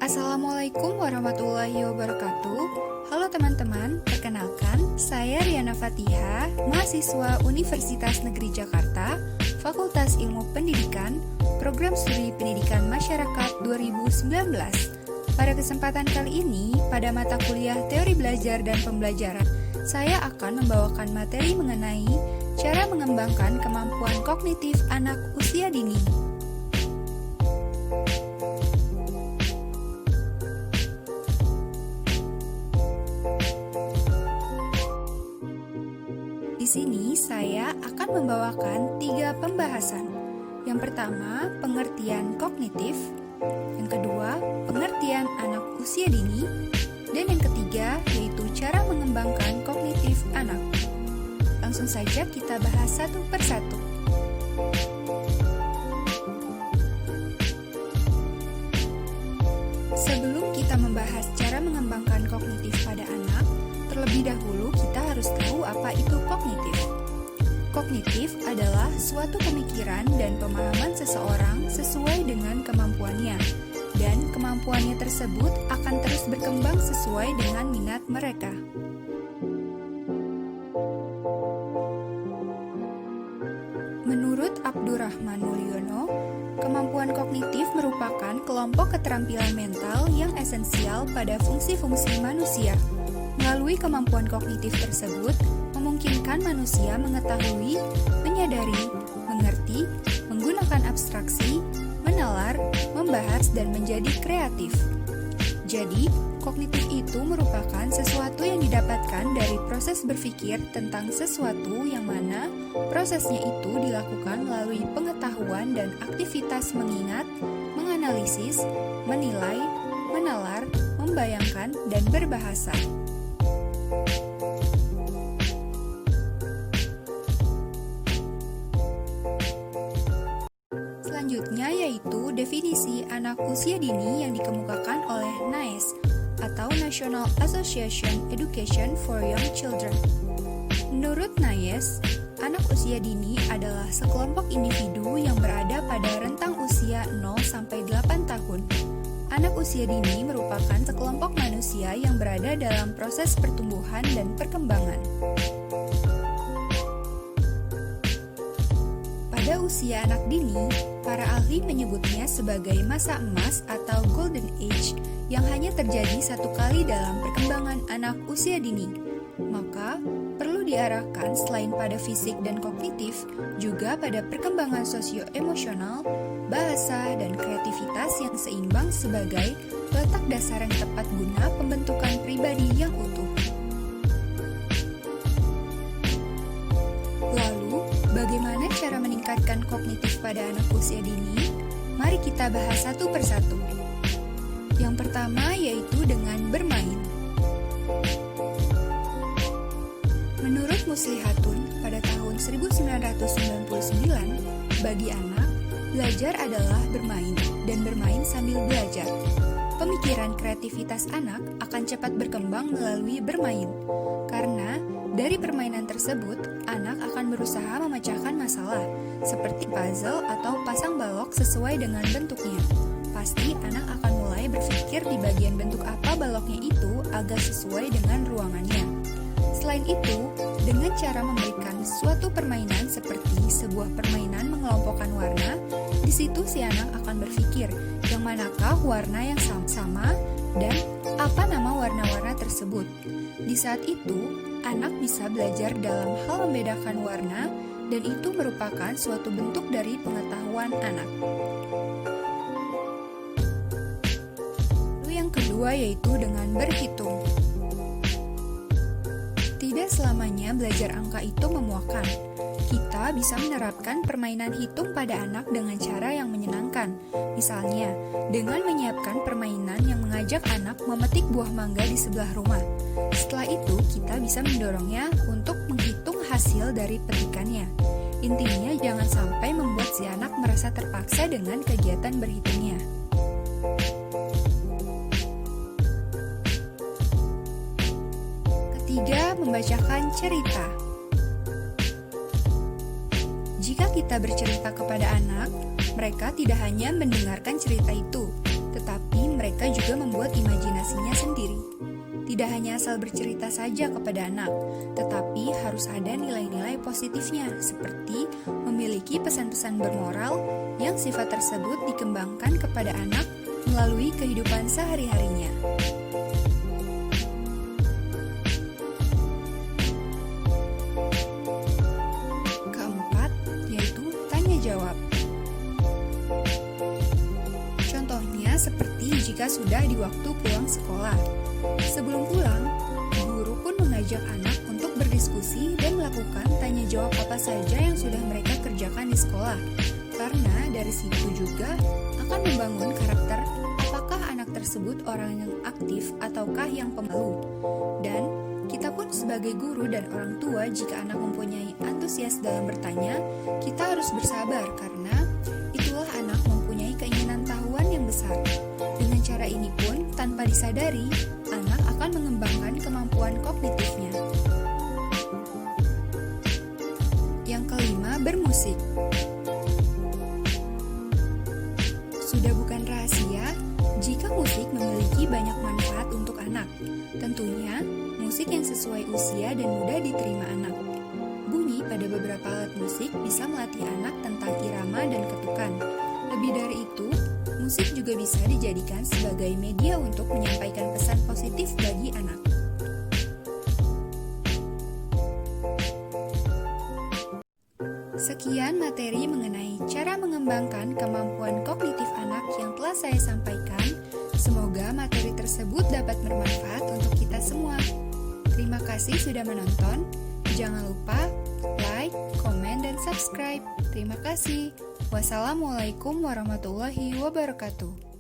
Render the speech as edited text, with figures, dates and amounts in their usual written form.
Assalamualaikum warahmatullahi wabarakatuh. Halo teman-teman, perkenalkan, saya Riana Fatiha, mahasiswa Universitas Negeri Jakarta, Fakultas Ilmu Pendidikan, Program Studi Pendidikan Masyarakat 2019. Pada kesempatan kali ini, pada mata kuliah Teori Belajar dan Pembelajaran, saya akan membawakan materi mengenai cara mengembangkan kemampuan kognitif anak usia dini. Di sini saya akan membawakan 3 pembahasan. Yang pertama, pengertian kognitif. Yang kedua, pengertian anak usia dini. Dan yang ketiga, yaitu cara mengembangkan kognitif anak. Langsung saja kita bahas satu persatu. Sebelum kita membahas cara mengembangkan kognitif pada anak, terlebih dahulu kita harus tahu apa itu kognitif. Kognitif adalah suatu pemikiran dan pemahaman seseorang sesuai dengan kemampuannya, dan kemampuannya tersebut akan terus berkembang sesuai dengan minat mereka. Menurut Abdurrahman Mulyono, kemampuan kognitif merupakan kelompok keterampilan mental yang esensial pada fungsi-fungsi manusia. Melalui kemampuan kognitif tersebut, memungkinkan manusia mengetahui, menyadari, mengerti, menggunakan abstraksi, menalar, membahas, dan menjadi kreatif. Jadi, kognitif itu merupakan sesuatu yang didapatkan dari proses berpikir tentang sesuatu yang mana prosesnya itu dilakukan melalui pengetahuan dan aktivitas mengingat, menganalisis, menilai, menalar, membayangkan, dan berbahasa. Selanjutnya yaitu definisi anak usia dini yang dikemukakan oleh NAES atau National Association Education for Young Children. Menurut NAES, anak usia dini adalah sekelompok individu yang berada pada rentang usia 0-8 tahun. Anak usia dini merupakan sekelompok manusia yang berada dalam proses pertumbuhan dan perkembangan. Pada usia anak dini, para ahli menyebutnya sebagai masa emas atau golden age yang hanya terjadi satu kali dalam perkembangan anak usia dini. Maka, perlu diarahkan selain pada fisik dan kognitif, juga pada perkembangan sosio-emosional, bahasa, dan kreativitas yang seimbang sebagai letak dasar yang tepat guna pembentukan pribadi yang utuh. Lalu, bagaimana cara meningkatkan kognitif pada anak usia dini? Mari kita bahas satu persatu. Yang pertama yaitu dengan bermain. Menurut Muslihatun, pada tahun 1999, bagi anak, belajar adalah bermain, dan bermain sambil belajar. Pemikiran kreativitas anak akan cepat berkembang melalui bermain, karena dari permainan tersebut, anak akan berusaha memecahkan masalah, seperti puzzle atau pasang balok sesuai dengan bentuknya. Pasti anak akan mulai berpikir di bagian bentuk apa baloknya itu agar sesuai dengan ruangannya. Selain itu, dengan cara memberikan suatu permainan seperti sebuah permainan mengelompokkan warna, di situ si anak akan berpikir yang manakah warna yang sama dan apa nama warna-warna tersebut. Di saat itu, anak bisa belajar dalam hal membedakan warna, dan itu merupakan suatu bentuk dari pengetahuan anak. Lalu yang kedua yaitu dengan berhitung. Tidak selamanya belajar angka itu memuakkan. Kita bisa menerapkan permainan hitung pada anak dengan cara yang menyenangkan. Misalnya, dengan menyiapkan permainan yang mengajak anak memetik buah mangga di sebelah rumah. Setelah itu, kita bisa mendorongnya untuk menghitung hasil dari petikannya. Intinya, jangan sampai membuat si anak merasa terpaksa dengan kegiatan berhitungnya. Ketiga, membacakan cerita. Jika kita bercerita kepada anak, mereka tidak hanya mendengarkan cerita itu, tetapi mereka juga juga membuat imajinasinya sendiri. Tidak hanya asal bercerita saja kepada anak, tetapi harus ada nilai-nilai positifnya, seperti memiliki pesan-pesan bermoral yang sifat tersebut dikembangkan kepada anak melalui kehidupan sehari-harinya. Keempat, yaitu tanya jawab. Contohnya seperti jika sudah di waktu pulang sekolah. Sebelum pulang, guru pun mengajak anak untuk berdiskusi dan melakukan tanya jawab apa saja yang sudah mereka kerjakan di sekolah. Karena dari situ juga akan membangun karakter apakah anak tersebut orang yang aktif ataukah yang pemalu. Dan kita pun sebagai guru dan orang tua jika anak mempunyai antusias dalam bertanya, kita harus bersabar karena itulah anak mempunyai keinginan tahuan yang besar. Dengan cara ini pun tanpa disadari, anak akan mengembangkan kemampuan kognitifnya. Yang kelima, bermusik. Sudah bukan rahasia jika musik memiliki banyak manfaat untuk anak. Tentunya, musik yang sesuai usia dan mudah diterima anak. Bunyi pada beberapa alat musik bisa melatih anak tentang irama dan ketukan. Lebih dari itu, musik juga bisa dijadikan sebagai media untuk menyampaikan pesan positif bagi anak. Sekian materi mengenai cara mengembangkan kemampuan kognitif anak yang telah saya sampaikan. Semoga materi tersebut dapat bermanfaat untuk kita semua. Terima kasih sudah menonton. Jangan lupa like, komen, dan subscribe. Terima kasih. Wassalamualaikum warahmatullahi wabarakatuh.